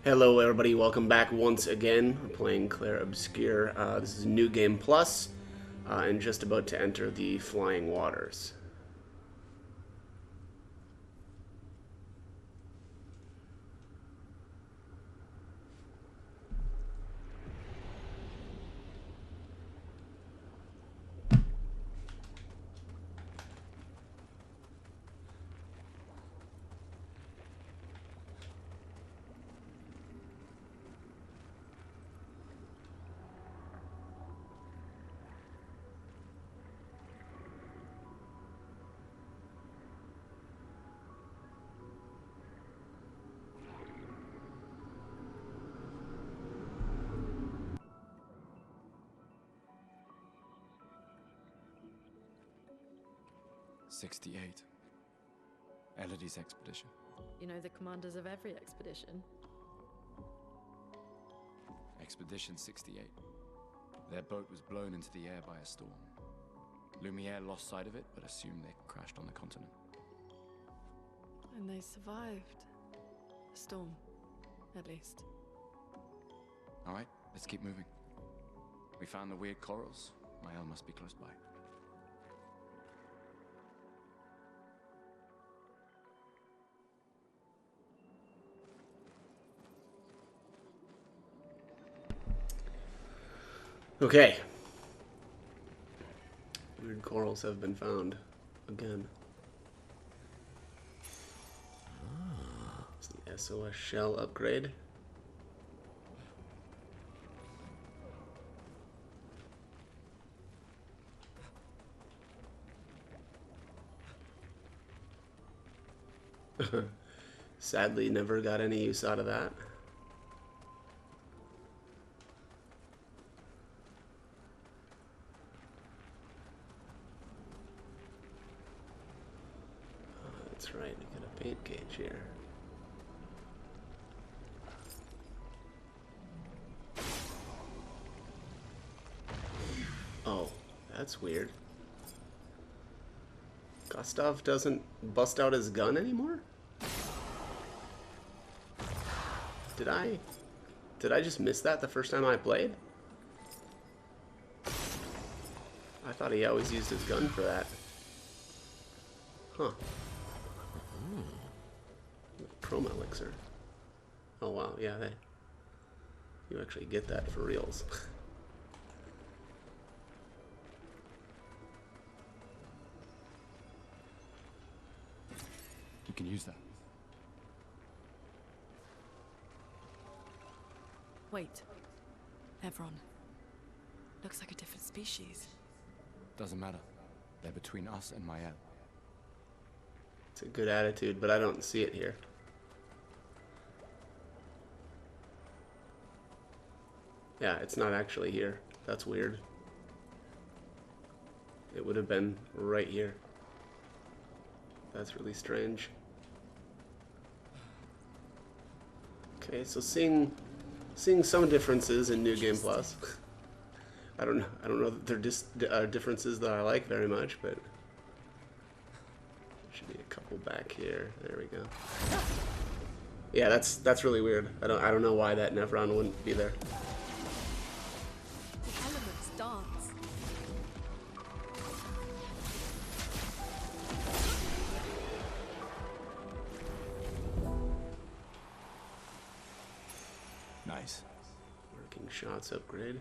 Hello everybody, welcome back once again. We're playing Clair Obscur. This is New Game Plus, and just about to enter the Flying Waters. '68. Elodie's expedition. You know the commanders of every expedition. Expedition 68. Their boat was blown into the air by a storm. Lumiere lost sight of it, but assumed they crashed on the continent. And they survived. A storm, at least. Alright, let's keep moving. We found the weird corals. Mael must be close by. Okay. Weird corals have been found. Again. It's the SOS shell upgrade. Sadly, never got any use out of that. That's right, we got a paint gauge here. Oh, that's weird. Gustav doesn't bust out his gun anymore? Did I just miss that the first time I played? I thought he always used his gun for that. Huh. Chroma elixir. Oh wow, yeah, you actually get that for reals. You can use that. Wait. Evron. Looks like a different species. Doesn't matter. They're between us and Mael. It's a good attitude, but I don't see it here. Yeah, it's not actually here. That's weird. It would have been right here. That's really strange. Okay, so seeing some differences in New Game Plus. I don't know that they're just differences that I like very much, but should be a couple back here. There we go. Yeah, that's really weird. I don't know why that Nevron wouldn't be there. The elements dance. Nice. Working shots upgrade.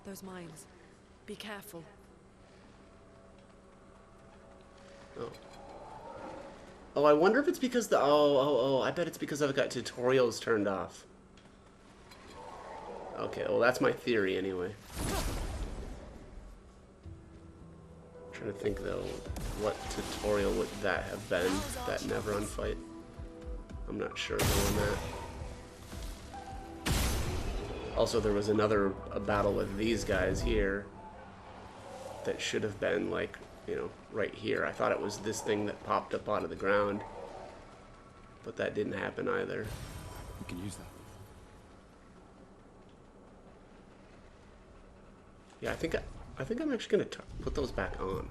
Those mines. Be careful. Oh. Oh, I wonder if it's because the I bet it's because I've got tutorials turned off. Okay, well that's my theory anyway. I'm trying to think though, what tutorial would that have been? That Nevron fight? I'm not sure though on that. Also, there was a battle with these guys here that should have been like, you know, right here. I thought it was this thing that popped up out of the ground, but that didn't happen either. You can use that. Yeah, I think I think I'm actually going to put those back on.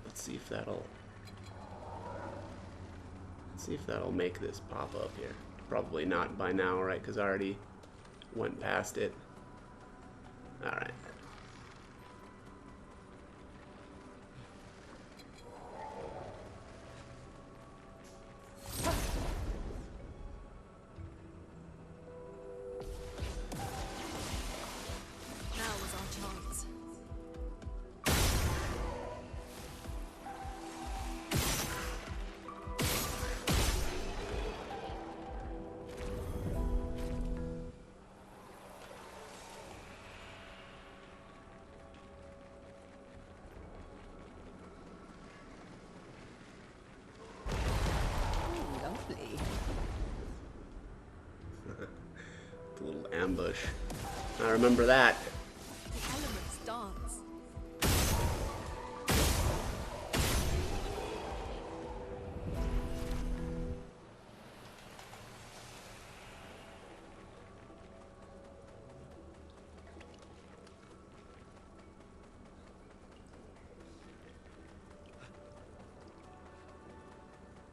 Let's see if that'll make this pop up here. Probably not by now, right? Because I already went past it. All right. Now was our chance. The little ambush. I remember that. The elements dance.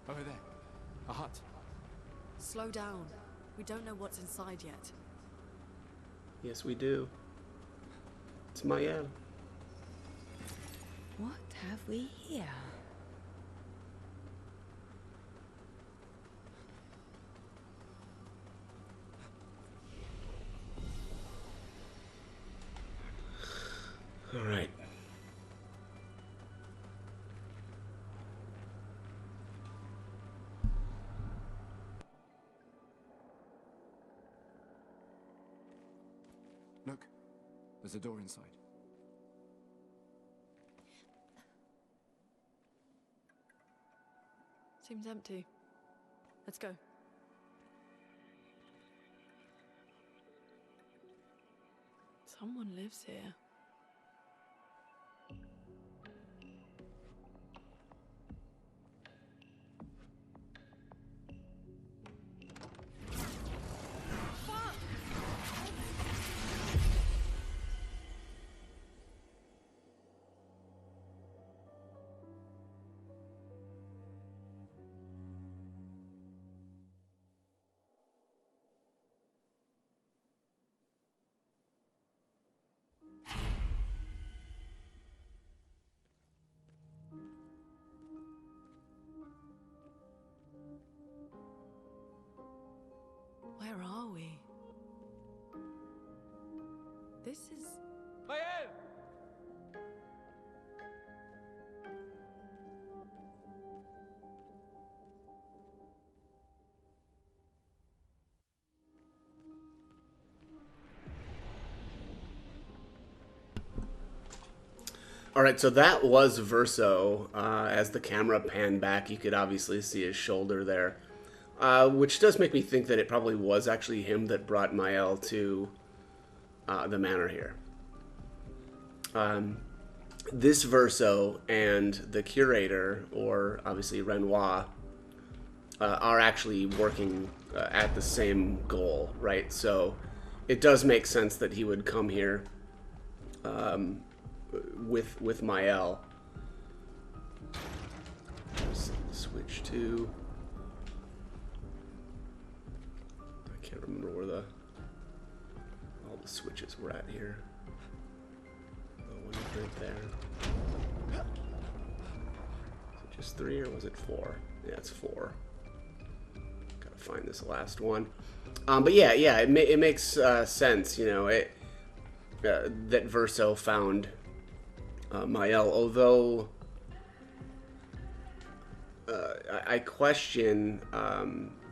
Over there. A hut. Slow down. We don't know what's inside yet. Yes, we do. It's Mael. What have we here? All right. Look. There's a door inside. Seems empty. Let's go. Someone lives here. Where are we? This is... Mael! All right, so that was Verso. As the camera panned back, you could obviously see his shoulder there, which does make me think that it probably was actually him that brought Mael to the manor here. This Verso and the curator, or obviously Renoir, are actually working at the same goal, right? So it does make sense that he would come here with Mael. Switch to... I can't remember where all the switches were at here. Oh, one right there. Is it just 3 or was it 4? Yeah, it's 4. Gotta find this last one. But yeah, it makes sense, you know, that Verso found Mael, although I question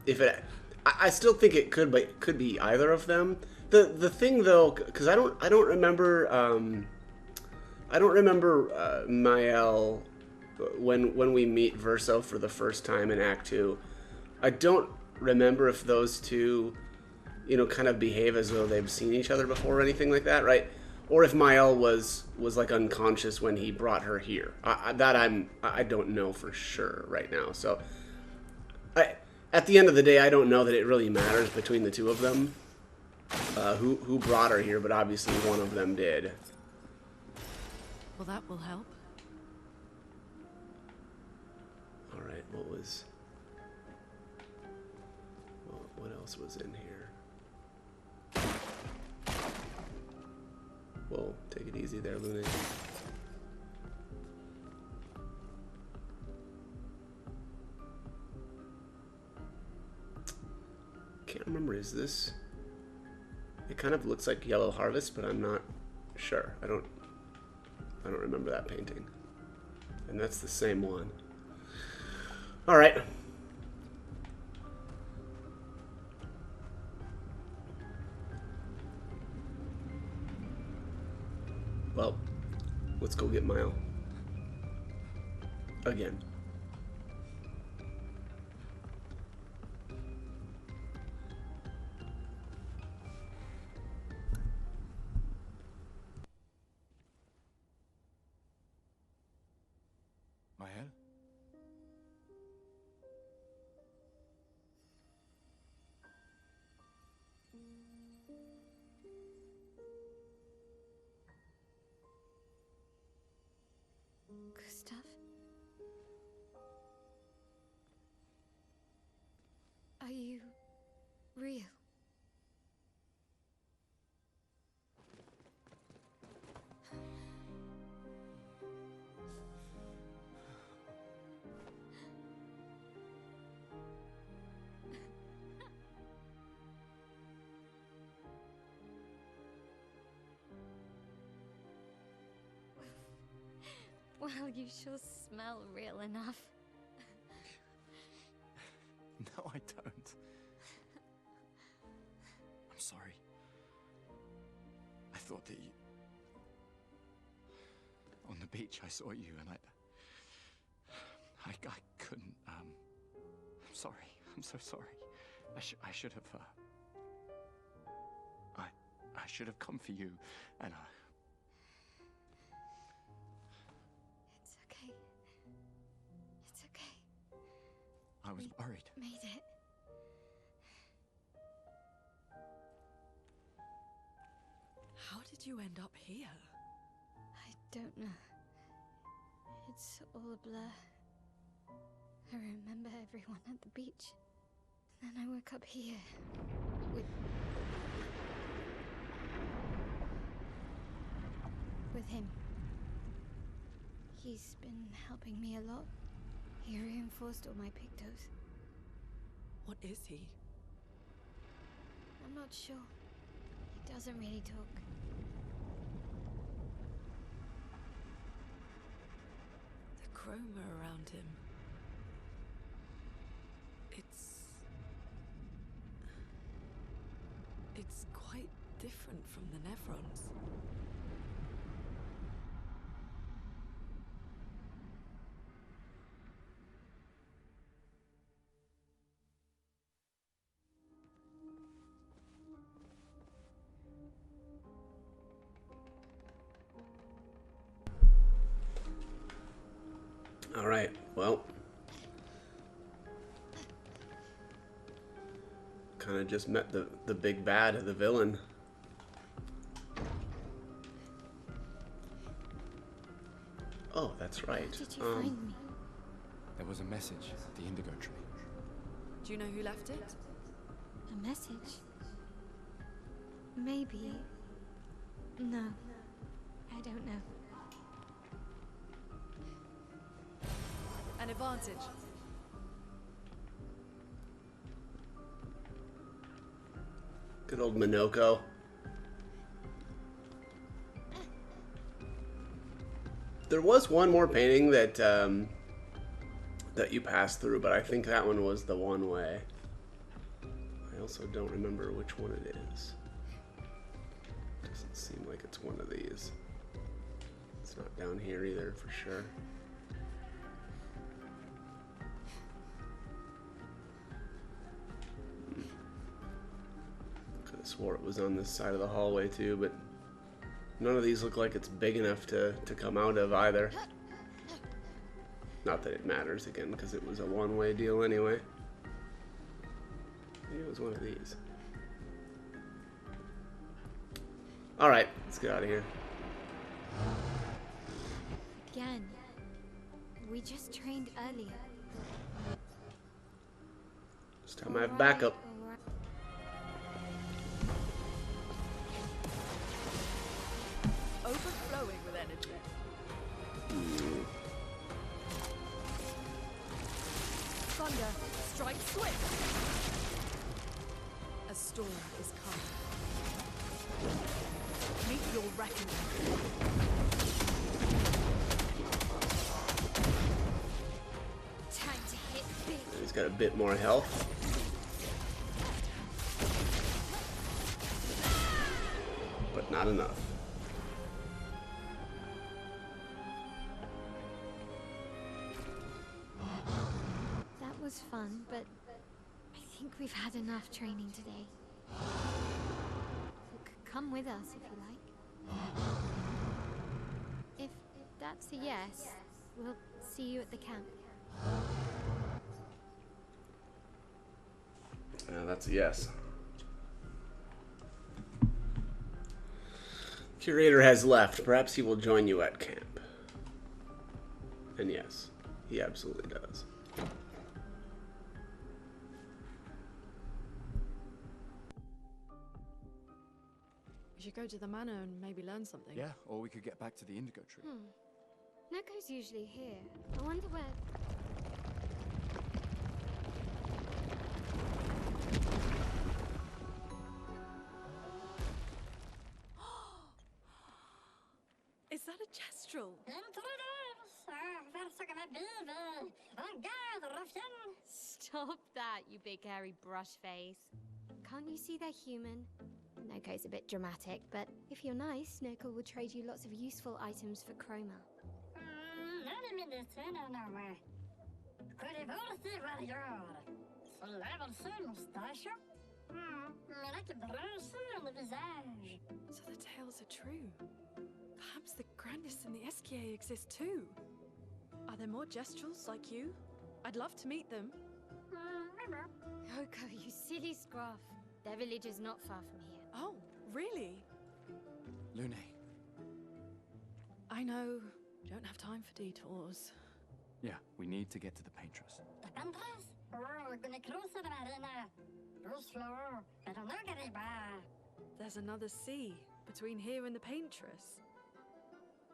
if it. I still think it could be either of them. The thing though, because I don't remember Mael when we meet Verso for the first time in Act 2. I don't remember if those two, you know, kind of behave as though they've seen each other before or anything like that, right? or if Mael was like unconscious when he brought her here. I don't know for sure right now. So at the end of the day, I don't know that it really matters between the two of them. Who brought her here, but obviously one of them did. Well, that will help. All right, what else was in here? Whoa, take it easy there, Luna. Can't remember, is this? It kind of looks like Yellow Harvest, but I'm not sure. I don't remember that painting. And that's the same one. All right. Well, let's go get Mael. Again. Mael? Gustav? Are you real? Well, you sure smell real enough. No, I don't. I'm sorry. I thought that you... On the beach, I saw you and I couldn't, I'm sorry. I'm so sorry. I should have, I should have come for you, and It's okay. It's okay. I was worried. Made it. How did you end up here? I don't know. It's all a blur. I remember everyone at the beach. Then I woke up here. With him. He's been helping me a lot. He reinforced all my pictos. What is he? I'm not sure. He doesn't really talk. The chroma around him. It's quite different from the Nevrons. All right, well. Kind of just met the big bad of the villain. Oh, that's right. How did you find me? There was a message at the indigo tree. Do you know who left it? A message? Maybe. No. I don't know. An advantage. Good old Minoko. There was one more painting that that you passed through, but I think that one was the one way. I also don't remember which one it is. Doesn't seem like it's one of these. It's not down here either, for sure. Could have swore it was on this side of the hallway too, but None of these look like it's big enough to come out of either. Not that it matters again, because it was a one-way deal anyway. Maybe it was one of these. Alright, let's get out of here. Again. We just trained earlier. This time I have backup. Alright. Overflowing with energy. Thunder, strike swift. A storm is coming. Meet your reckoning. Time to hit big. He's got a bit more health. But not enough. That was fun, but I think we've had enough training today. Come with us if you like. If that's a yes, we'll see you at the camp. That's a yes. Curator has left. Perhaps he will join you at camp. And yes, he absolutely does. We should go to the manor and maybe learn something. Yeah, or we could get back to the Indigo tree. Neko's usually here. I wonder where... Is that a gestural? Stop that, you big hairy brush face. Can't you see they're human? Neko's a bit dramatic, but if you're nice, Neko will trade you lots of useful items for chroma. So the tales are true. Perhaps the grandest and the SKA exist too. Are there more gestrals like you? I'd love to meet them. Oko, you silly scruff. Their village is not far from here. Oh, really? Lune, I know. Don't have time for detours. yeah, we need to get to the Paintress. There's another sea between here and the Paintress.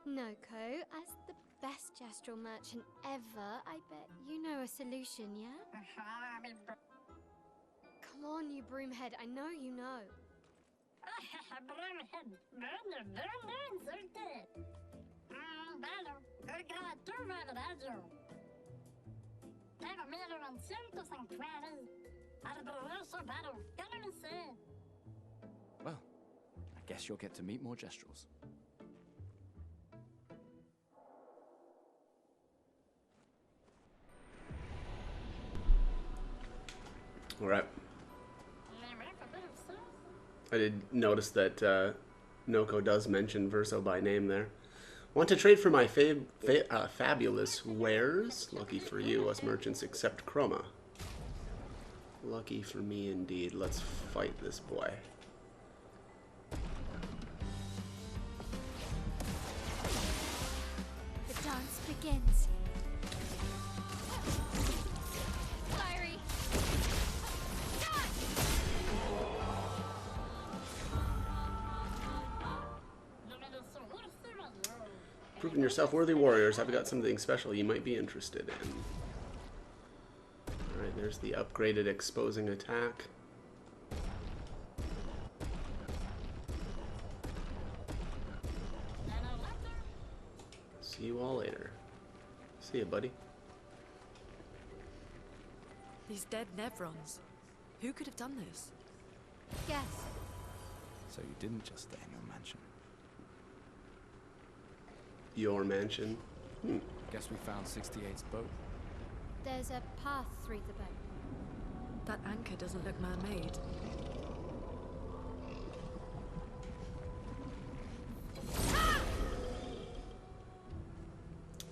Noko, as the best gestural merchant ever, I bet you know a solution, yeah? Come on, you broomhead, I know you know. Well, I guess you'll get to meet more gestrals. All right. I did notice that Noko does mention Verso by name there. Want to trade for my fabulous wares? Lucky for you, us merchants accept chroma. Lucky for me indeed. Let's fight this boy. The dance begins. Fiery. Proving yourself worthy warriors. I've got something special you might be interested in. Alright, there's the upgraded exposing attack. See you all later. See ya, buddy. These dead Nevrons. Who could have done this? Yes. So you didn't just stay in your mansion. Your mansion. Guess we found 68's boat. There's a path through the boat. That anchor doesn't look man-made.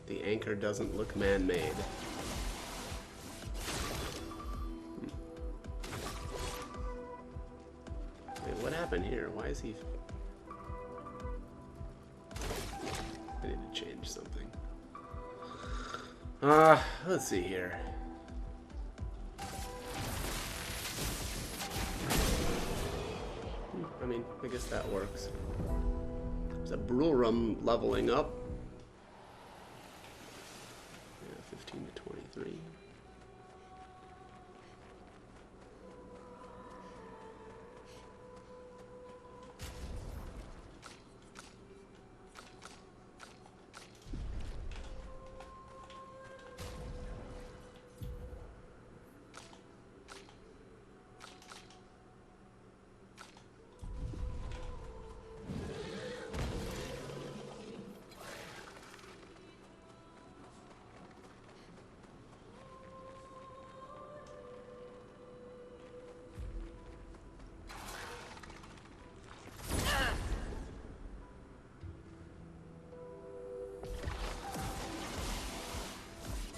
The anchor doesn't look man-made. Wait, what happened here? Why is he... I need to change something. Let's see here. I mean, I guess that works. There's a brew room leveling up. Yeah, 15 to 23.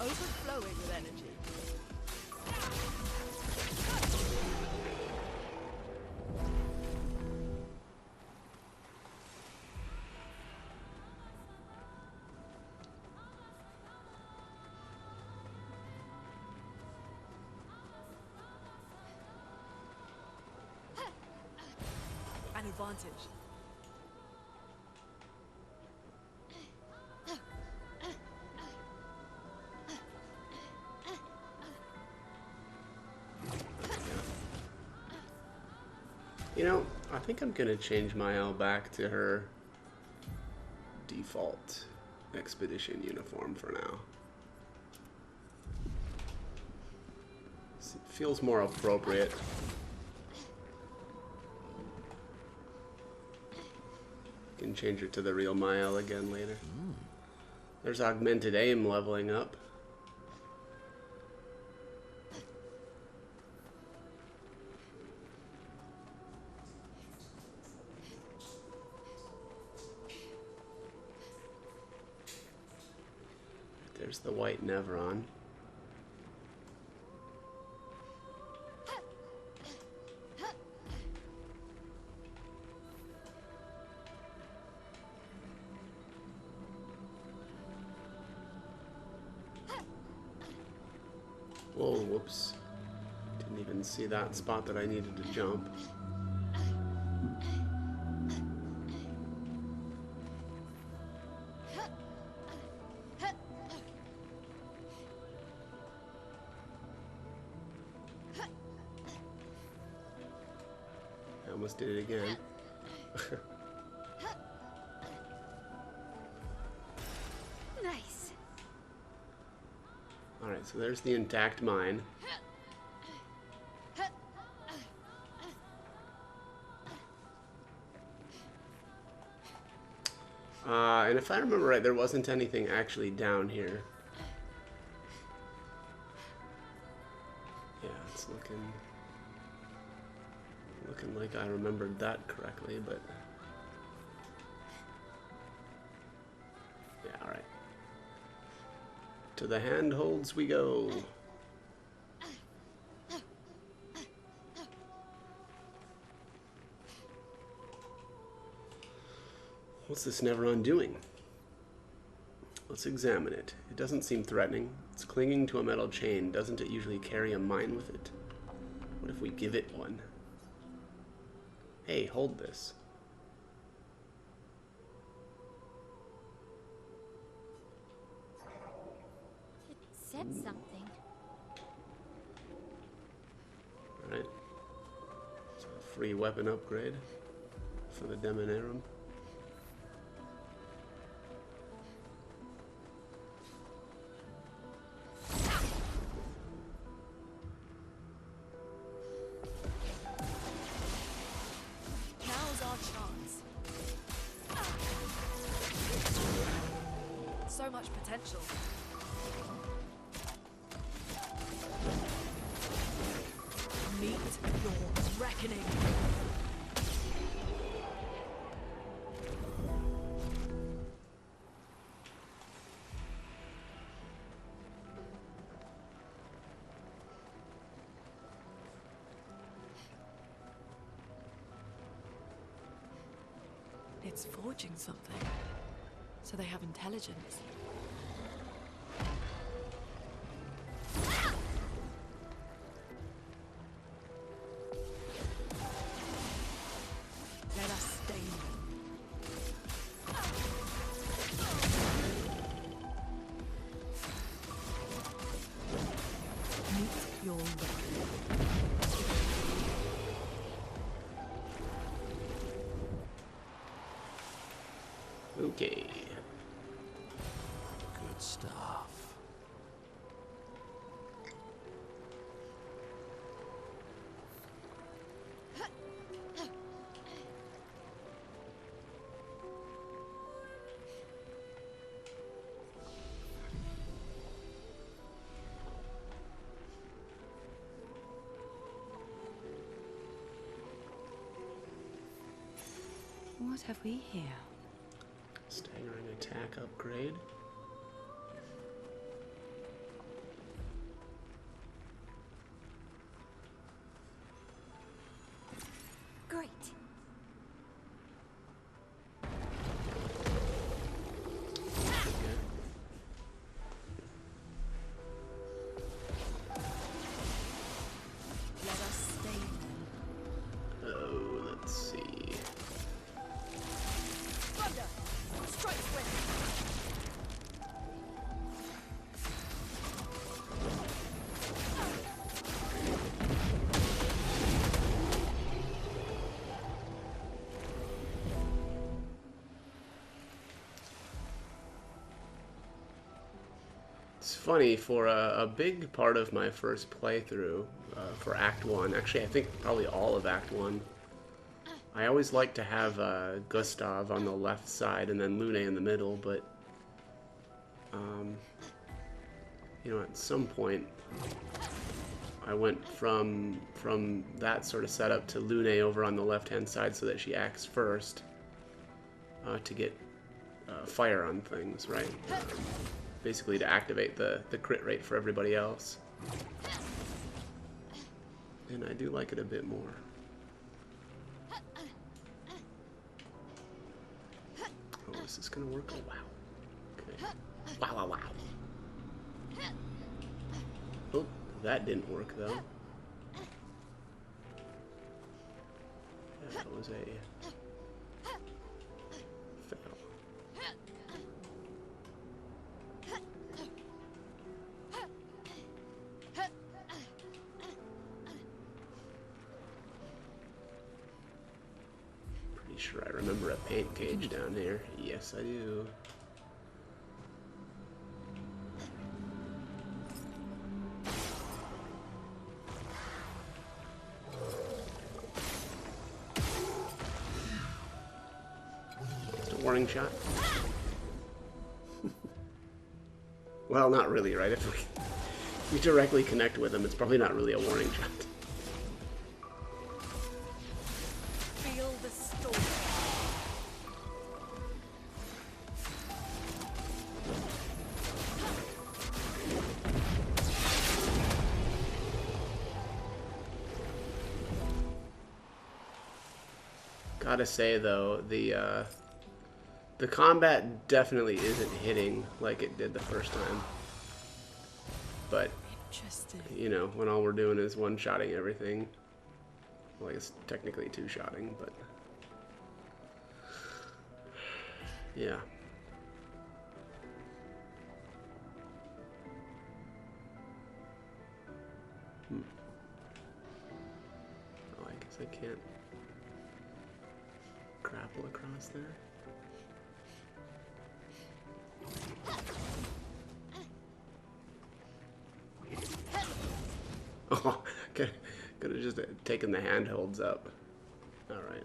Overflowing with energy. An advantage. You know, I think I'm gonna change my L back to her default expedition uniform for now. It feels more appropriate. Can change her to the real Mael again later. There's augmented aim leveling up. There's the white Nevron. Whoa, whoops. Didn't even see that spot that I needed to jump. I almost did it again. Nice. Alright, so there's the intact mine. And if I remember right, there wasn't anything actually down here. Yeah, it's looking like I remembered that correctly, but yeah, alright. To the handholds we go. What's this Nevron doing? Let's examine it. It doesn't seem threatening. It's clinging to a metal chain. Doesn't it usually carry a mine with it? What if we give it one? Hey, hold this. It said something. Alright. So a free weapon upgrade for the Demonarum. Now's our chance. So much potential. Meet your reckoning. It's forging something. So they have intelligence. Let us stain them. Meet your reckoning. Okay. Good stuff. What have we here? Staggering attack upgrade. Great. Let us stain them. Oh, let's see. Thunder! Strike swift! It's funny, for a big part of my first playthrough, for Act 1, actually I think probably all of Act 1, I always like to have Gustav on the left side and then Lune in the middle, but you know, at some point I went from that sort of setup to Lune over on the left-hand side so that she acts first to get fire on things, right? Basically to activate the crit rate for everybody else. And I do like it a bit more. Oh, is this gonna work? Oh, wow. Okay. Wow, wow, wow. Oh, that didn't work, though. That was a fail. Pretty sure I remember a paint cage down here. Yes, I do. Warning shot. Well, not really, right? If we directly connect with him, it's probably not really a warning shot. Feel the storm. Gotta say though, the combat definitely isn't hitting like it did the first time. But, Interesting. you know, when all we're doing is one-shotting everything. Well, I guess technically two-shotting, but... yeah. Oh, I guess I can't grapple across there. Oh, could have just taken the handholds up. All right.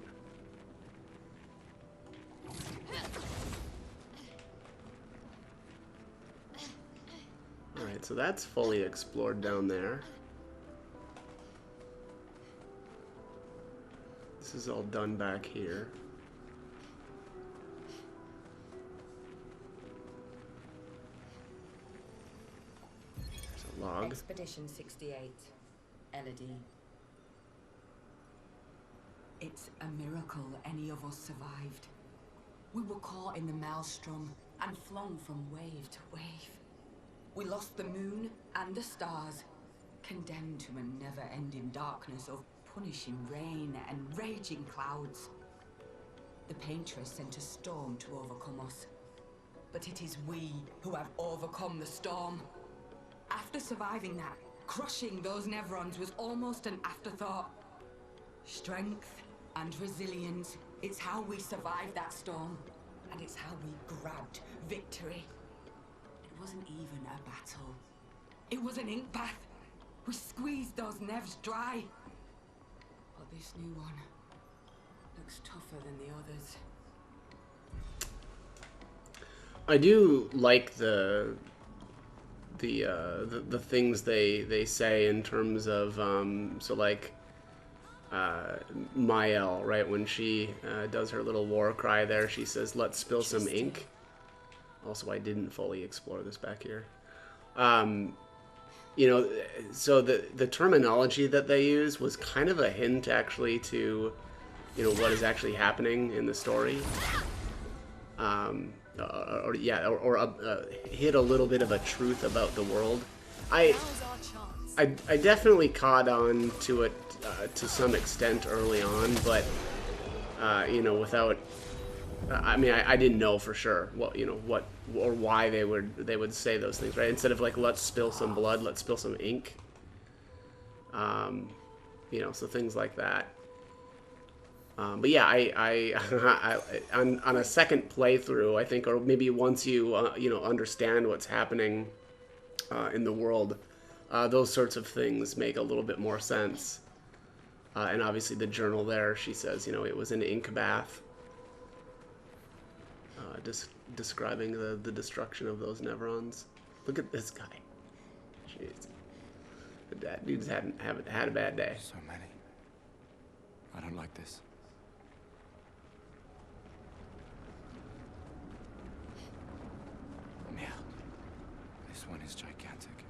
All right, so that's fully explored down there. This is all done back here. There's a log. Expedition 68. Elodie. It's a miracle any of us survived. We were caught in the maelstrom and flung from wave to wave. We lost the moon and the stars, condemned to a never-ending darkness of punishing rain and raging clouds. The Paintress sent a storm to overcome us. But it is we who have overcome the storm. After surviving that, crushing those Nevrons was almost an afterthought. Strength and resilience, it's how we survived that storm. And it's how we grabbed victory. It wasn't even a battle. It was an ink bath. We squeezed those Nevs dry. But this new one looks tougher than the others. I do like the things they say in terms of so like Mael, right, when she does her little war cry there, she says, "Let's spill some ink." Also, I didn't fully explore this back here. You know, so the terminology that they use was kind of a hint actually to, you know, what is actually happening in the story. Hit a little bit of a truth about the world. I definitely caught on to it to some extent early on, but you know, without, I mean, I didn't know for sure what, you know, what or why they would say those things, right? Instead of like, let's spill some blood, let's spill some ink. You know, so things like that. But yeah, on a second playthrough, I think, or maybe once you you know, understand what's happening in the world, those sorts of things make a little bit more sense. And obviously, the journal there, she says, you know, it was an ink bath, describing the destruction of those Nevrons. Look at this guy. Jeez, that dude's haven't had a bad day. So many. I don't like this. Yeah. This one is gigantic.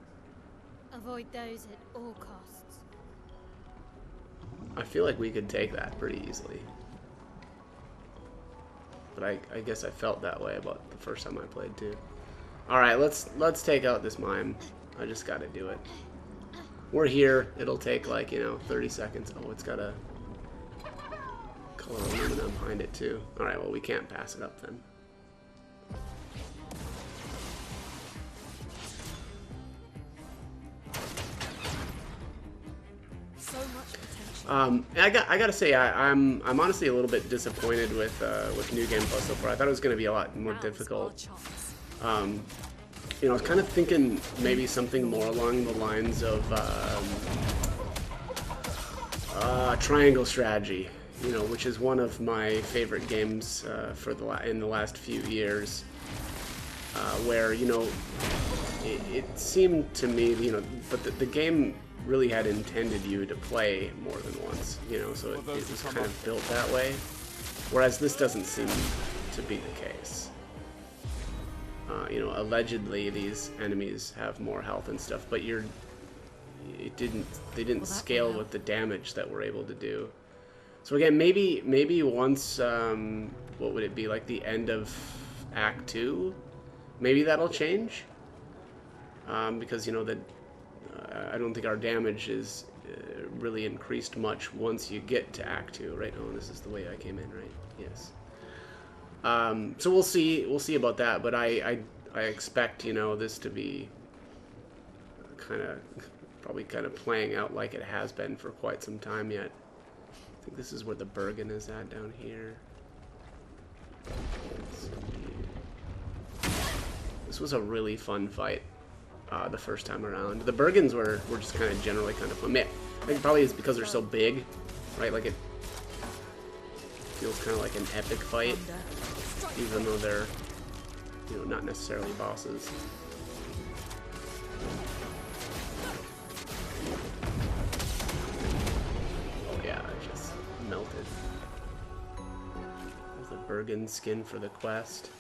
Avoid those at all costs. I feel like we could take that pretty easily. But I guess I felt that way about the first time I played too. Alright, let's take out this mime. I just gotta do it. We're here. It'll take like, you know, 30 seconds. Oh, it's got a color aluminum behind it too. Alright, well, we can't pass it up then. So much potential. I gotta say, I'm honestly a little bit disappointed with New Game Plus so far. I thought it was gonna be a lot more difficult. You know, I was kind of thinking maybe something more along the lines of triangle strategy. You know, which is one of my favorite games in the last few years. Where, you know, it seemed to me, you know, but the game really had intended you to play more than once, you know, so it was kind of built that way. Whereas this doesn't seem to be the case. You know, allegedly these enemies have more health and stuff, but they didn't scale with the damage that we're able to do. So again, maybe once, what would it be, like the end of Act 2? Maybe that'll change. Because, you know, I don't think our damage is really increased much once you get to Act 2, right? Oh, this is the way I came in, right? Yes. So we'll see about that, but I expect, you know, this to be probably kind of playing out like it has been for quite some time yet. I think this is where the Bergen is at down here. Yes, indeed. This was a really fun fight the first time around. The Bergens were just kind of generally kind of fun. I think probably it's because they're so big, right? Like it feels kind of like an epic fight, even though they're, you know, not necessarily bosses. Oh yeah, it just melted. There's the Bergen skin for the quest.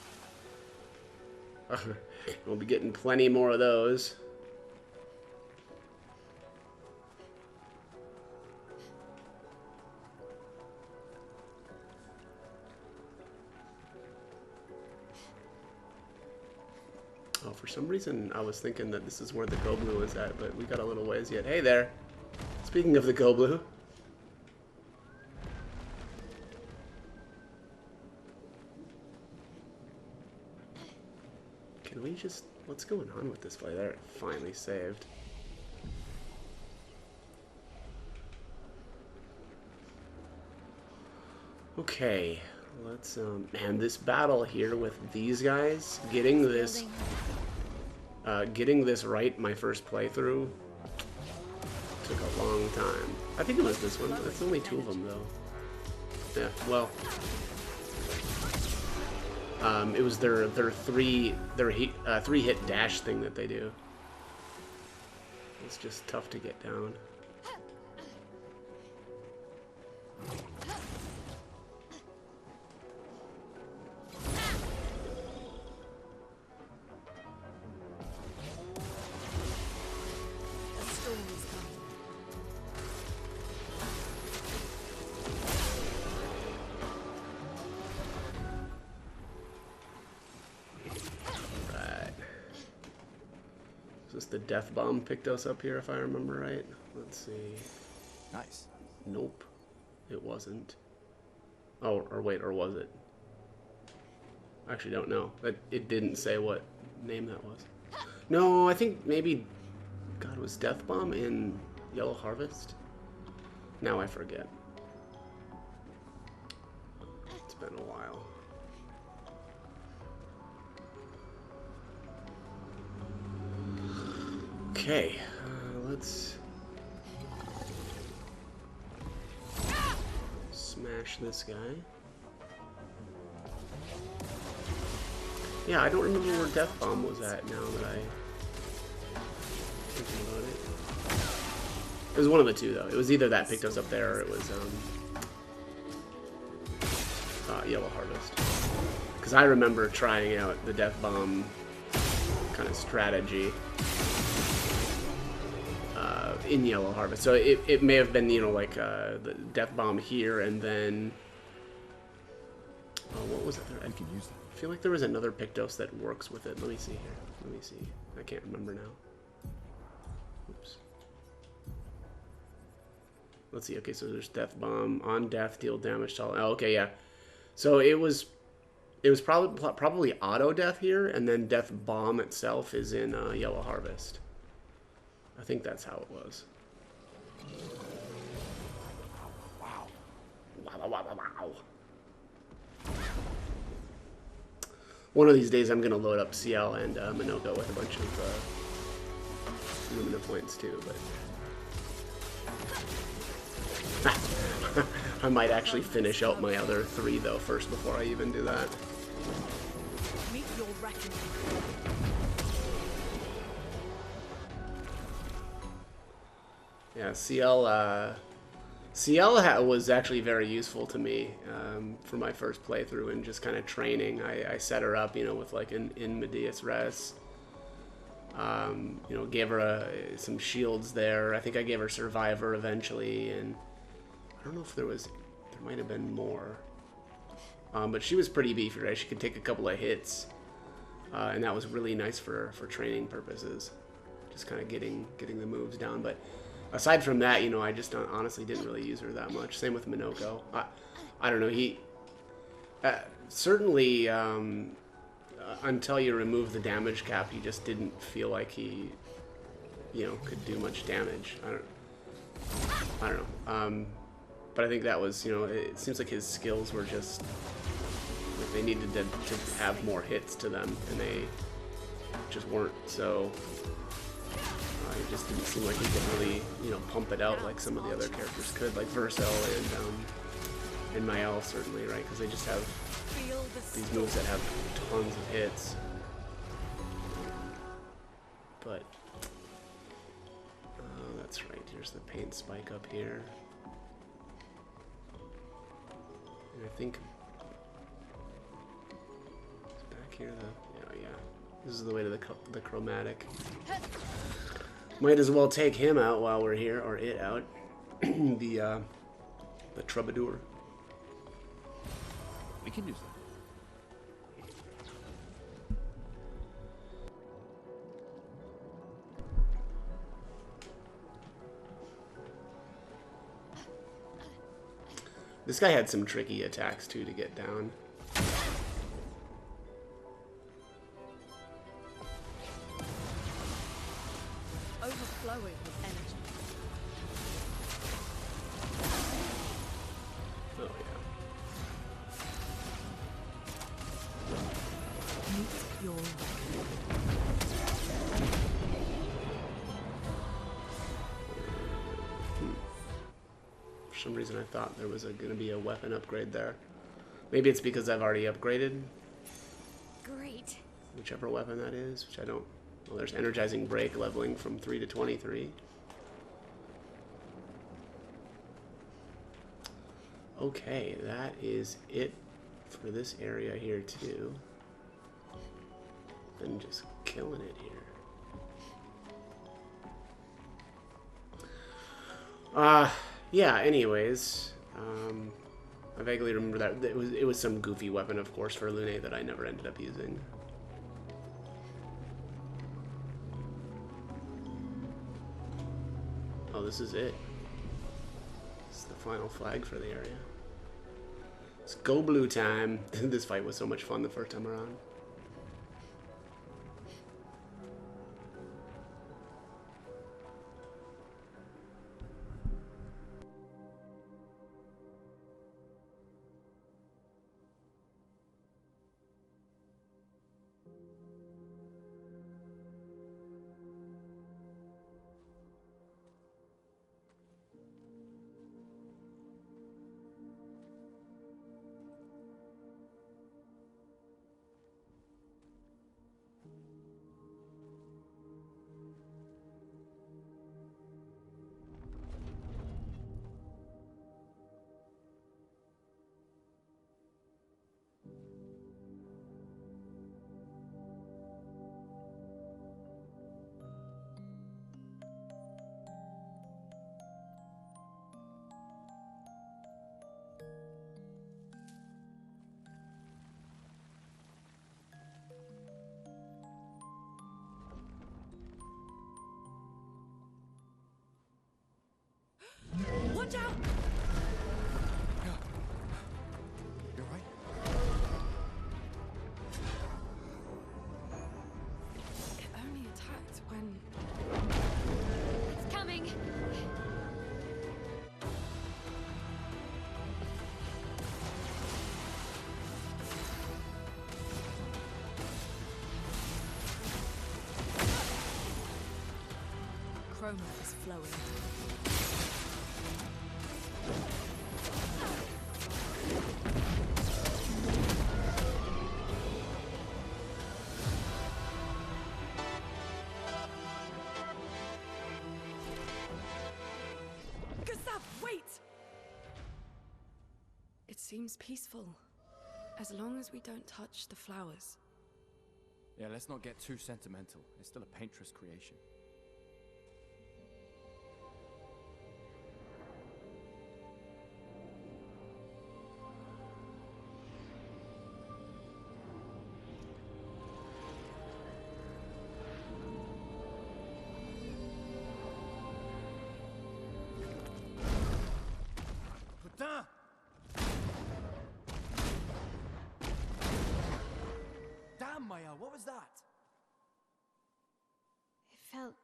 We'll be getting plenty more of those. Oh, for some reason I was thinking that this is where the Goblu is at, but we got a little ways yet. Hey there! Speaking of the Goblu. Can we just... What's going on with this play? There, it finally saved. Okay, let's, man, this battle here with these guys, getting this right my first playthrough took a long time. I think it was this one. It's only 2 of them, though. Yeah, well... it was their three hit dash thing that they do. It's just tough to get down. The death bomb picked us up here, if I remember right. Let's see. Nice. Nope, it wasn't. Oh, or wait, or was it? I actually don't know. It didn't say what name that was. No, I think maybe... God, was Death Bomb in Yellow Harvest? Now I forget. It's been a while. Okay, let's smash this guy. Yeah, I don't remember where Death Bomb was at now that I thinking about it. It was one of the two, though. It was either that picked us up there, or it was Yellow Harvest. Because I remember trying out the Death Bomb kind of strategy in Yellow Harvest. So it may have been, you know, like the Death Bomb here, and then... Oh, what was it? I can use that. I feel like there was another Pictos that works with it. Let me see here. Let me see. I can't remember now. Oops. Let's see. Okay, so there's Death Bomb. On death, deal damage to all... Oh, okay, yeah. So it was probably auto death here, and then Death Bomb itself is in Yellow Harvest. I think that's how it was. Wow. Wow, wow, wow, wow. One of these days I'm going to load up CL and Minoko with a bunch of Lumina points too, but... I might actually finish out my other 3 though first before I even do that. Meet your reckoning. Yeah, CL was actually very useful to me for my first playthrough and just kind of training. I set her up, you know, with like an in medias res. You know, gave her some shields there. I think I gave her Survivor eventually, and I don't know if there might have been more. But she was pretty beefy, right? She could take a couple of hits, and that was really nice for training purposes. Just kind of getting the moves down, but. Aside from that, you know, I just honestly didn't really use her that much. Same with Minoko. I don't know. He certainly until you remove the damage cap, he just didn't feel like he, you know, could do much damage. I don't know. But I think that was, you know, it seems like his skills were just like they needed to have more hits to them, and they just weren't. So. It just didn't seem like he could really, you know, pump it out like some of the other characters could, like Vercel and Mael certainly, right? Because they just have these moves that have tons of hits. But that's right. Here's the paint spike up here, and I think it's back here. Yeah. This is the way to the chromatic. Might as well take him out while we're here, or it out. The troubadour. We can use This guy had some tricky attacks too to get down. Overflowing with energy. Oh yeah. Meet your For some reason I thought there was going to be a weapon upgrade there. Maybe it's because I've already upgraded Great. whichever weapon that is, which I don't... Well, there's energizing break leveling from 3 to 23. Okay, that is it for this area here too. Been just killing it here. Yeah, anyways, I vaguely remember that it was some goofy weapon, of course, for Lune that I never ended up using. Oh, this is it. This is the final flag for the area. It's go blue time. This fight was so much fun the first time around. Watch out! You're right. It only attacked when... It's coming. Chroma is flowing. Gustav, wait! It seems peaceful. As long as we don't touch the flowers. Yeah, let's not get too sentimental. It's still a painter's creation. Putain! Damn, Maya, what was that? It felt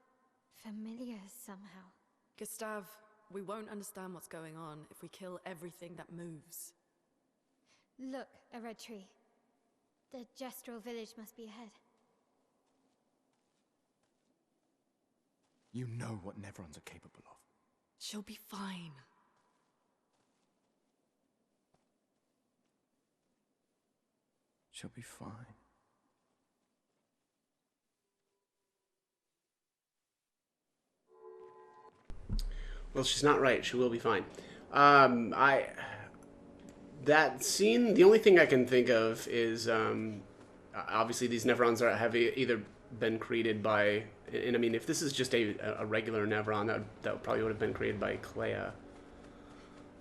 familiar somehow. Gustav, we won't understand what's going on if we kill everything that moves. Look, a red tree. The gestural village must be ahead. You know what Nevrons are capable of. She'll be fine. She'll be fine. Well, she's not right. She will be fine. That scene, the only thing I can think of is, obviously these Nevrons have either been created by, and I mean, if this is just a regular Nevron, that probably would have been created by Clair.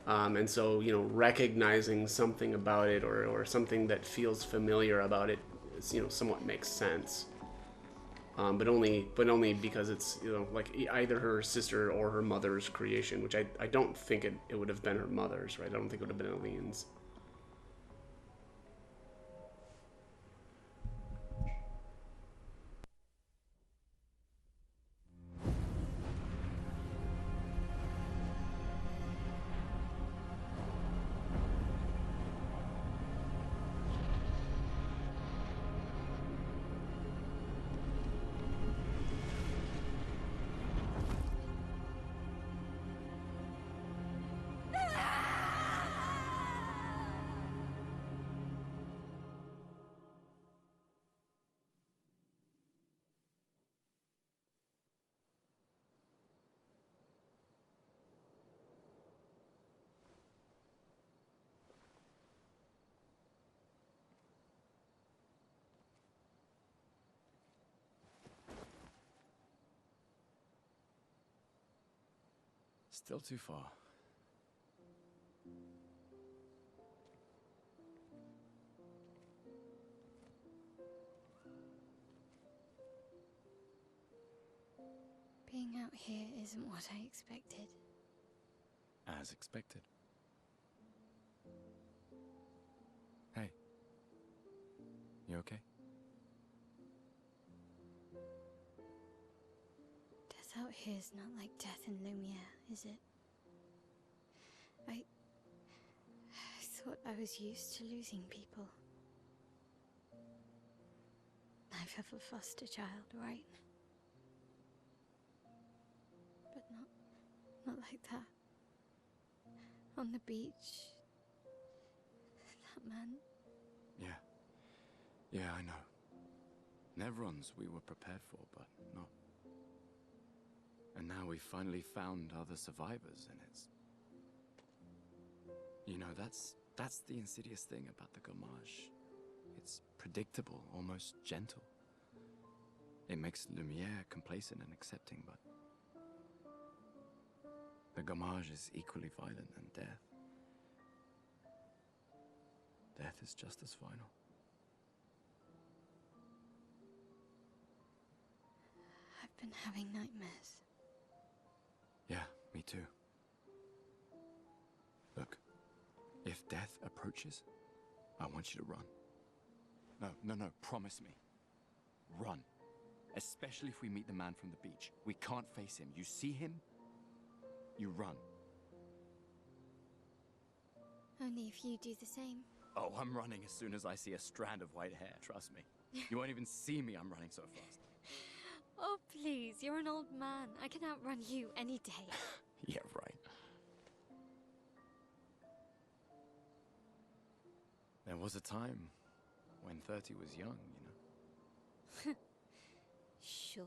And so, you know, recognizing something about it or something that feels familiar about it, is, you know, somewhat makes sense. but only because it's, you know, like either her sister or her mother's creation, which I don't think it would have been her mother's, right? I don't think it would have been Aline's. Still too far. Being out here isn't what I expected. As expected. Hey. You okay? Death out here is not like death in Lumiere, is it? I thought I was used to losing people. I've have a foster child, right? But not like that. On the beach. That man. Yeah, I know. Nevrons we were prepared for, but not. And now we finally found other survivors, and it's... You know, that's the insidious thing about the Gamage. It's predictable, almost gentle. It makes Lumiere complacent and accepting, but... The Gamage is equally violent than death. Death is just as final. I've been having nightmares. Yeah, me too. Look, if death approaches, I want you to run. No, promise me. Run. Especially if we meet the man from the beach. We can't face him. You see him, you run. Only if you do the same. Oh, I'm running as soon as I see a strand of white hair, trust me. You won't even see me, I'm running so fast. Oh, please, you're an old man. I can outrun you any day. Yeah, right. There was a time when 30 was young, you know? Sure.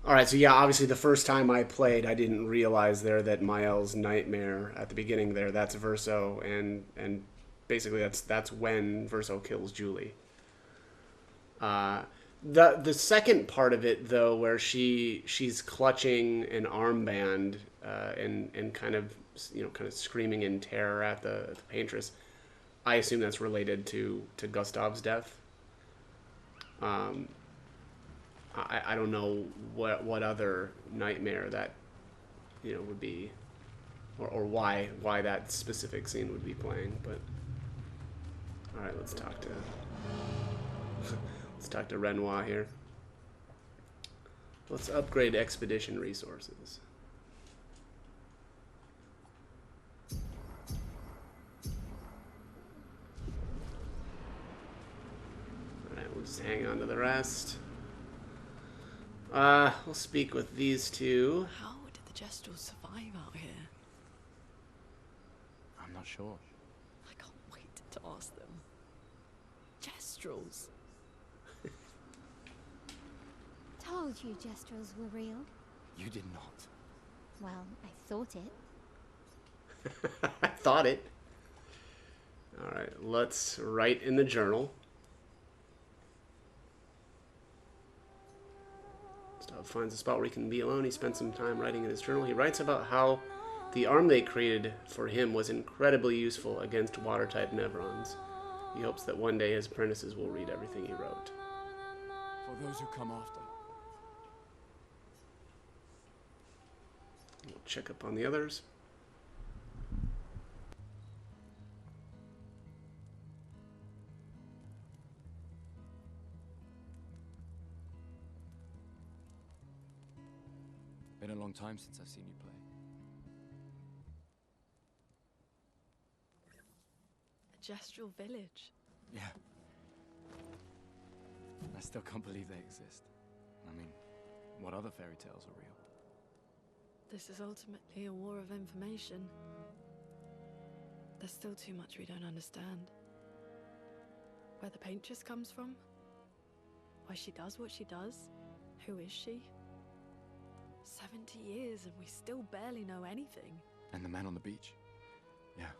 All right, so yeah, obviously the first time I played, I didn't realize there that Mael's nightmare at the beginning there, that's Verso, and basically that's when Verso kills Julie. The second part of it though, where she's clutching an armband and kind of screaming in terror at the paintress, I assume that's related to Gustav's death. I don't know what other nightmare that would be, or why that specific scene would be playing. But all right, let's talk to Renoir here. Let's upgrade expedition resources. All right, we'll just hang on to the rest. We'll speak with these two. How did the Gestrels survive out here? I'm not sure. I can't wait to ask them. Gestrels. Told you Gestrels were real. You did not. Well, I thought it. I thought it. Alright, let's write in the journal. Stubb finds a spot where he can be alone. He spends some time writing in his journal. He writes about how the arm they created for him was incredibly useful against water-type Nevrons. He hopes that one day his apprentices will read everything he wrote. For those who come after. We'll check up on the others. Been a long time since I've seen you play. A Gestral village. Yeah. I still can't believe they exist. I mean, what other fairy tales are real? This is ultimately a war of information. There's still too much we don't understand. Where the paintress comes from? Why she does what she does? Who is she? 70 years and we still barely know anything. And the man on the beach. Yeah,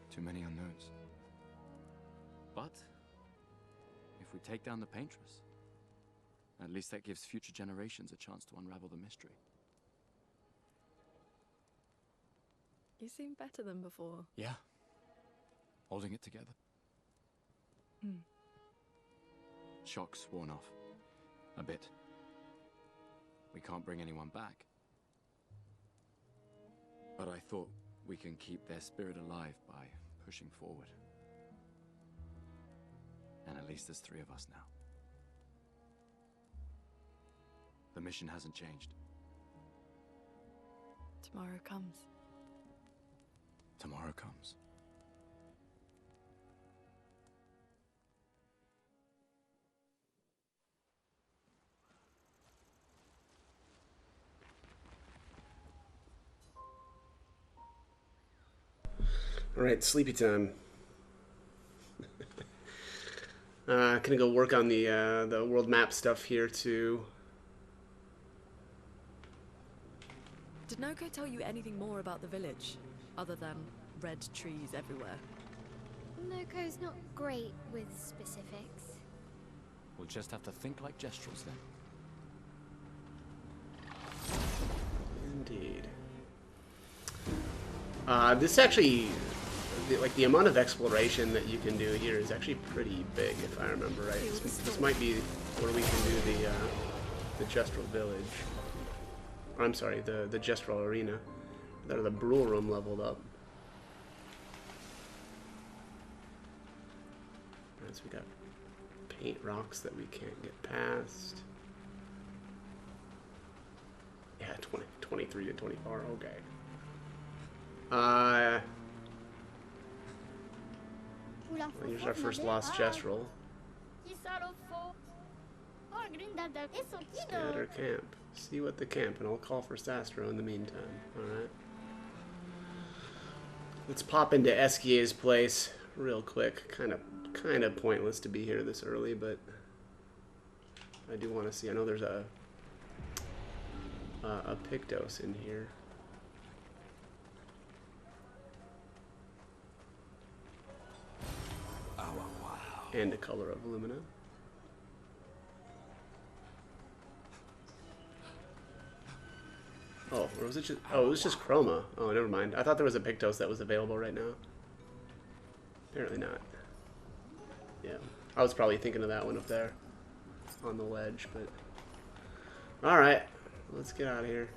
too many unknowns. But if we take down the paintress, at least that gives future generations a chance to unravel the mystery. You seem better than before. Yeah, holding it together. Shock's worn off. A bit. We can't bring anyone back. But I thought we can keep their spirit alive by pushing forward. And at least there's 3 of us now. The mission hasn't changed. Tomorrow comes. Tomorrow comes. All right, sleepy time. Gonna go work on the world map stuff here too. Did Noko tell you anything more about the village, other than red trees everywhere? Noko's not great with specifics. We'll just have to think like Gestrels then. Indeed. This actually, like the amount of exploration that you can do here is actually pretty big, if I remember right. This might be where we can do the Gestral village. Or, I'm sorry, the Gestral arena. There, the Brule room leveled up. Alright, so we got paint rocks that we can't get past. Yeah, 23 to 24, okay. Well, here's our first lost Gestral. Scatter camp. See what the camp, and I'll call for Sastro in the meantime. Alright. Let's pop into Eskier's place real quick. Kind of pointless to be here this early, but I do want to see. I know there's a Pictos in here. And a color of Lumina. Oh, or was it just? Oh, it was just Chroma. Oh, never mind. I thought there was a Pictos that was available right now. Apparently not. Yeah, I was probably thinking of that one up there on the ledge, but all right, let's get out of here.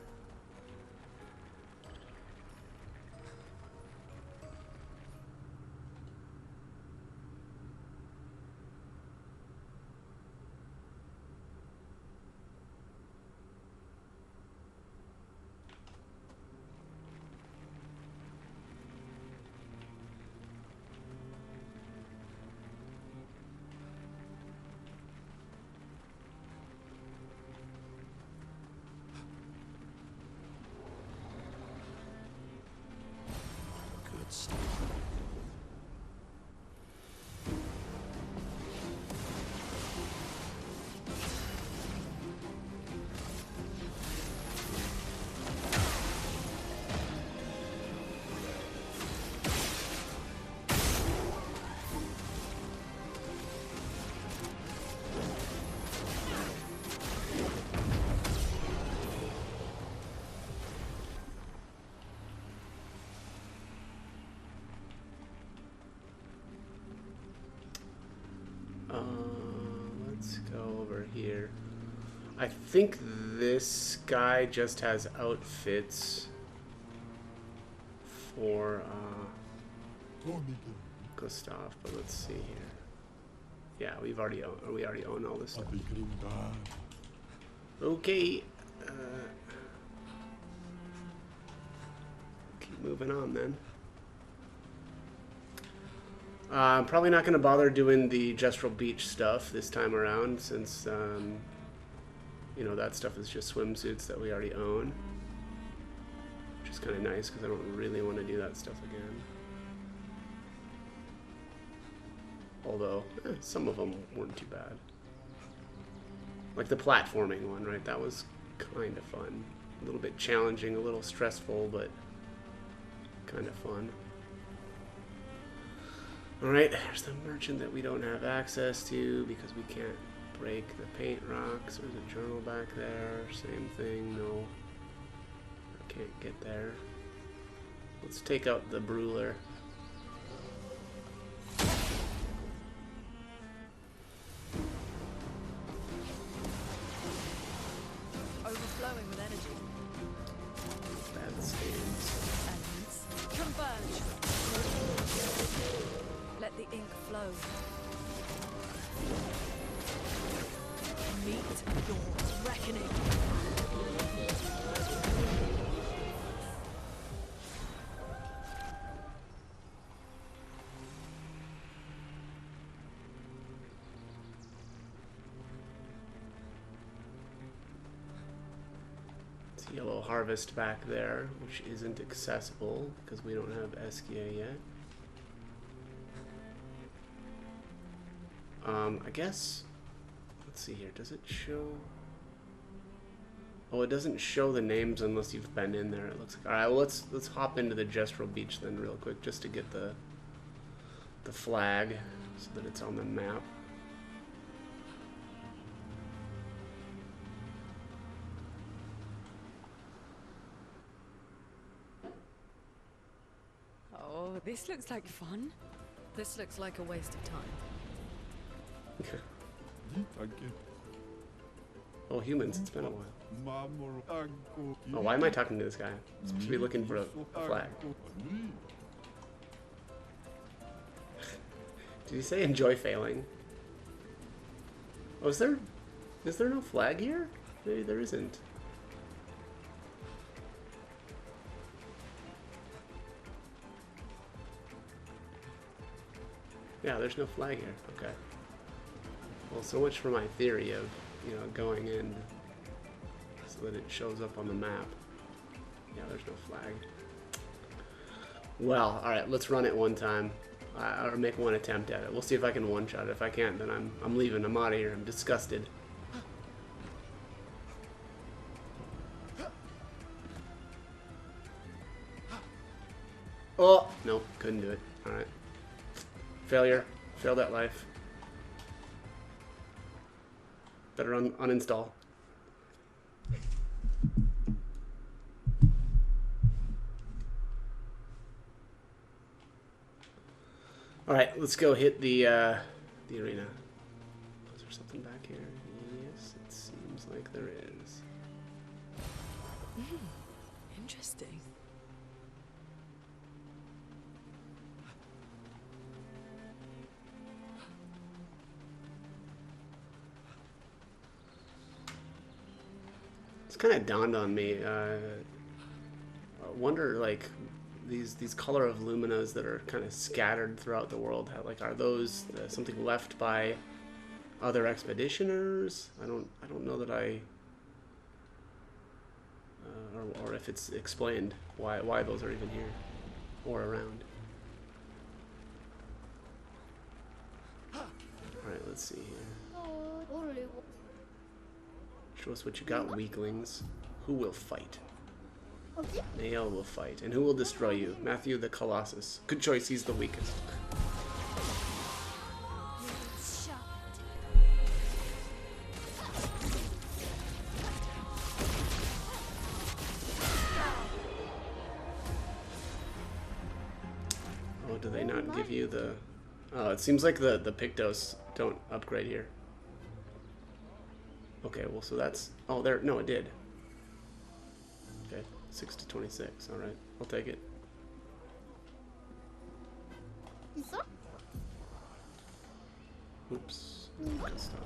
I think this guy just has outfits for Gustav, but let's see here. Yeah, we already own all this stuff. Okay. Keep moving on then. I'm probably not going to bother doing the Gestural Beach stuff this time around, since you know, that stuff is just swimsuits that we already own, which is kind of nice because I don't really want to do that stuff again. Although some of them weren't too bad, like the platforming one, right? That was kind of fun, a little bit challenging, a little stressful, but kind of fun. Alright, there's the merchant that we don't have access to because we can't break the paint rocks. There's a journal back there. Same thing, no. I can't get there. Let's take out the Brewler. Overflowing with energy. Bad stains. Elements converge. Let the ink flow. Meet your reckoning. It's Yellow Harvest back there, which isn't accessible because we don't have Eskia yet. I guess, let's see here, does it show? Oh, it doesn't show the names unless you've been in there, it looks like. Alright, well, let's hop into the Gestural Beach then real quick, just to get the flag so that it's on the map. Oh, this looks like fun. This looks like a waste of time. Oh, humans, it's been a while. Oh, why am I talking to this guy? I'm supposed to be looking for a flag. Did he say enjoy failing? Oh, is there no flag here? Maybe there isn't. Yeah, there's no flag here. Okay. Well, so much for my theory of, you know, going in so that it shows up on the map. Yeah, there's no flag. Well, alright, let's run it one time. Or make one attempt at it. We'll see if I can one-shot it. If I can't, then I'm leaving. I'm out of here. I'm disgusted. Oh! Nope, couldn't do it. Alright. Failure. Failed at life. Better uninstall. All right, let's go hit the arena. Is there something back here? Yes, it seems like there is. Interesting. It's kind of dawned on me. I wonder, like, these color of luminas that are kind of scattered throughout the world. Like, are those something left by other expeditioners? I don't know that I, or if it's explained why those are even here or around. All right, let's see here. Show us what you got, weaklings. Who will fight? Nael will fight. And who will destroy you? Matthew the Colossus. Good choice, he's the weakest. Oh, do they not give you the... Oh, it seems like the Pictos don't upgrade here. Okay, well, so that's... Oh, there... No, it did. Okay, 6 to 26. Alright, I'll take it. Oops. Gotta stop.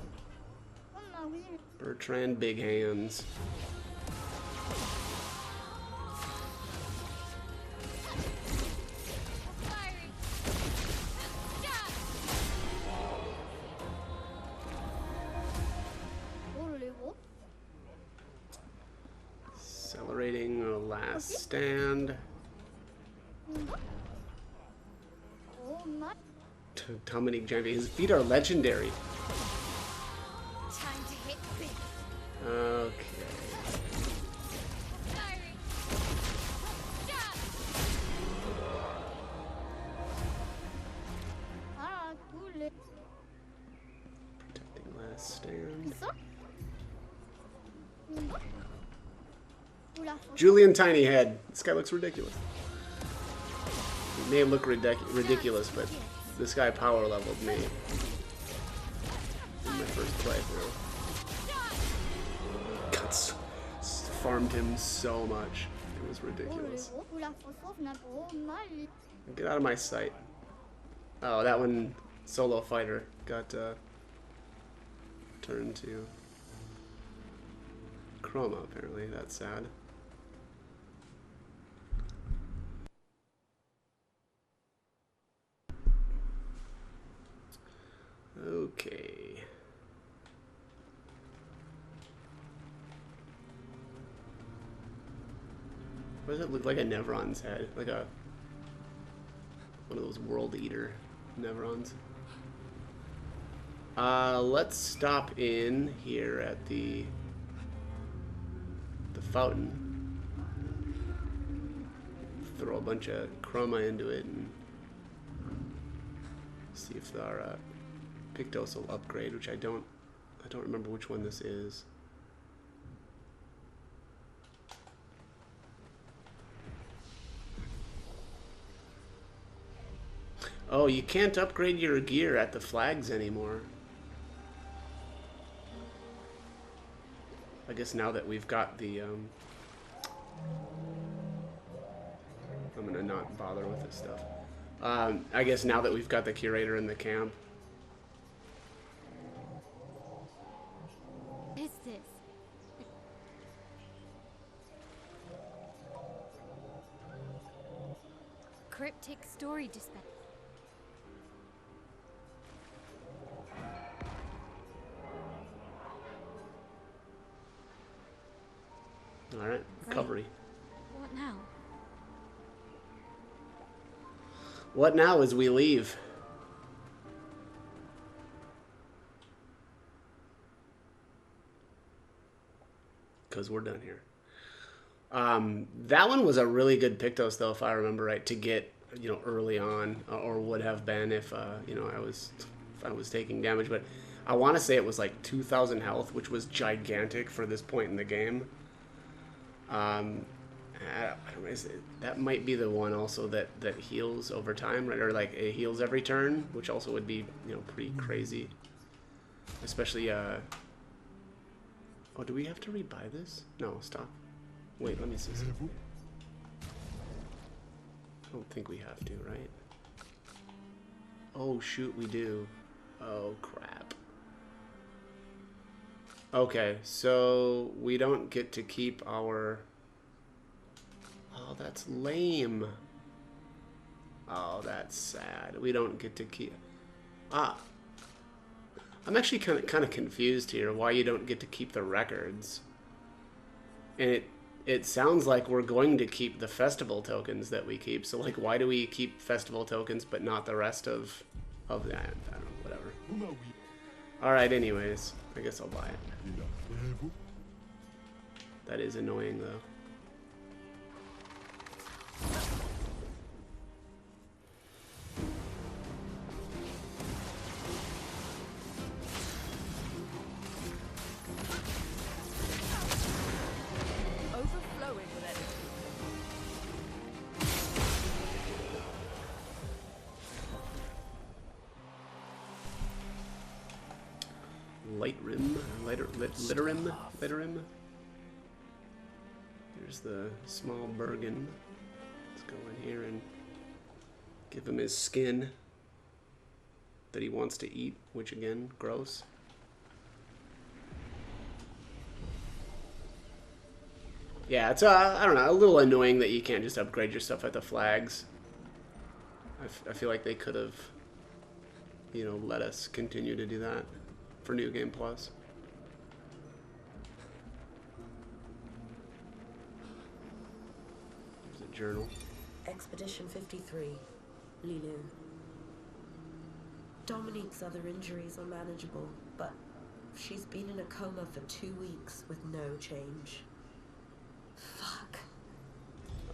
Bertrand Big Hands. Accelerating a last stand. Dominic Jambi. His feet are legendary. Time to hit big. Okay. Protecting last stand. Julian Tiny Head. This guy looks ridiculous. He may look ridiculous, but this guy power leveled me in my first playthrough. Farmed him so much. It was ridiculous. Get out of my sight. Oh, that one, solo fighter, got turned to Chroma, apparently. That's sad. Okay. What does it look like? A Nevron's head, like a one of those World Eater Nevrons. Let's stop in here at the fountain. Throw a bunch of chroma into it and see if our Pictos will upgrade, which I don't remember which one this is. Oh, you can't upgrade your gear at the flags anymore. I guess now that we've got the, I'm gonna not bother with this stuff. I guess now that we've got the curator in the camp. What is this? Cryptic story dispenser. Alright, recovery. What now? What now as we leave? Because we're done here. That one was a really good Pictos, though, if I remember right, to get, you know, early on, or would have been if, you know, if I was taking damage. But I want to say it was like 2,000 health, which was gigantic for this point in the game. That might be the one also that heals over time, right? Or like it heals every turn, which also would be, you know, pretty crazy. Especially, oh, do we have to rebuy this? No, stop. Wait, let me see something. I don't think we have to, right? Oh, shoot, we do. Oh, crap. Okay, so we don't get to keep our... Oh, that's lame. Oh, that's sad. We don't get to keep... Ah. I'm actually kind of confused here why you don't get to keep the records. And it sounds like we're going to keep the festival tokens that we keep. So, like, why do we keep festival tokens but not the rest of that? I don't know, whatever. Alright, anyways. I guess I'll buy it. That is annoying, though. Overflowing with energy. Litterim. Here's the small Bergen. Let's go in here and give him his skin that he wants to eat, which again, gross. Yeah, it's I don't know, a little annoying that you can't just upgrade your stuff at the flags. I feel like they could have, you know, let us continue to do that for New Game Plus. There's a journal. Expedition 53, Lilu. Dominique's other injuries are manageable, but she's been in a coma for 2 weeks with no change. Fuck.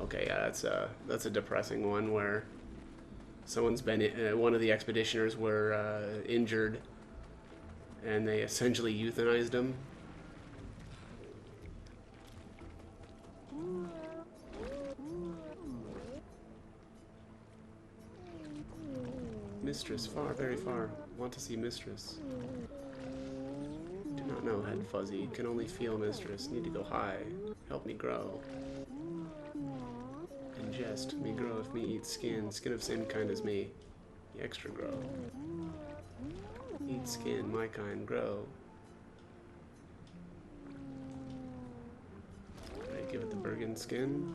Okay, yeah, that's a depressing one where someone's been one of the expeditioners were injured, and they essentially euthanized him. Mistress, far, very far. Want to see Mistress. Do not know, Head Fuzzy. Can only feel Mistress. Need to go high. Help me grow. Ingest. Me grow if me eat skin. Skin of same kind as me. The extra grow. Eat skin, my kind, grow. Alright, give it the Bergen skin.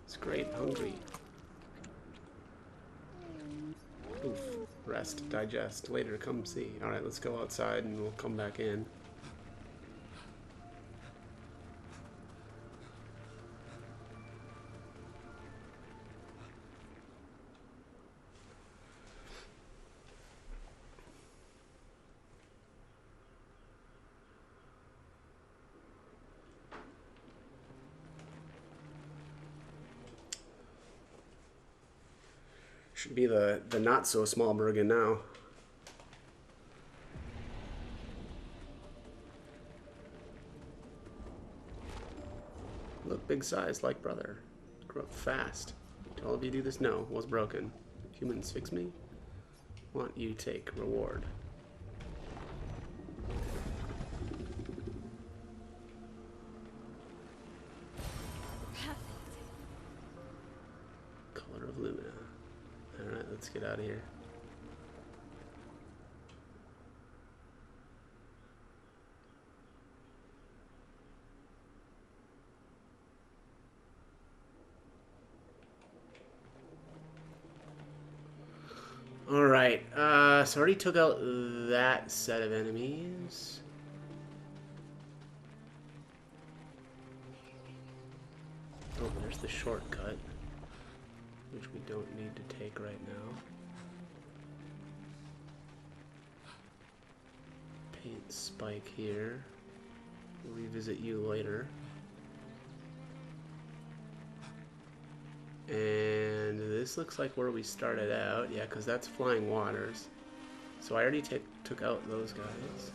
It's great, hungry. Oof. Rest, digest. Later, come see. Alright, let's go outside and we'll come back in. Should be the not so small Bergen now. Look, big size like brother. Grew up fast. Do all of you do this? No, was broken. Humans fix me? Want you take reward. Color of Luna. Alright, let's get out of here. Alright, so I already took out that set of enemies. Oh, there's the shortcut, which we don't need to take right now. Paint Spike here. We'll revisit you later. And this looks like where we started out. Yeah, because that's Flying Waters. So I already took out those guys.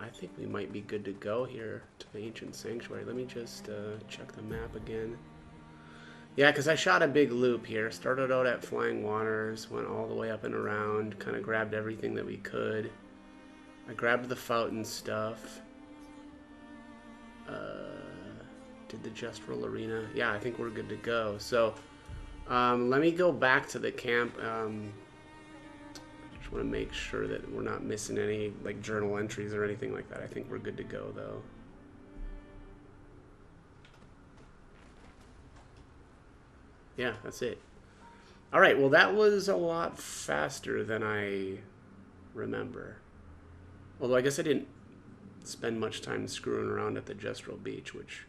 I think we might be good to go here to the Ancient Sanctuary. Let me just check the map again. Yeah, because I shot a big loop here. Started out at Flying Waters, went all the way up and around, kind of grabbed everything that we could. I grabbed the fountain stuff. Did the Justral Arena. Yeah, I think we're good to go. So, let me go back to the camp. Just want to make sure that we're not missing any like journal entries or anything like that. I think we're good to go though. Yeah, that's it. All right, well that was a lot faster than I remember. Although I guess I didn't spend much time screwing around at the Justral Beach, which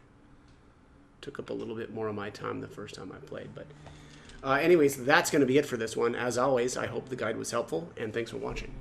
took up a little bit more of my time the first time I played. But anyways, that's going to be it for this one. As always, I hope the guide was helpful, and thanks for watching.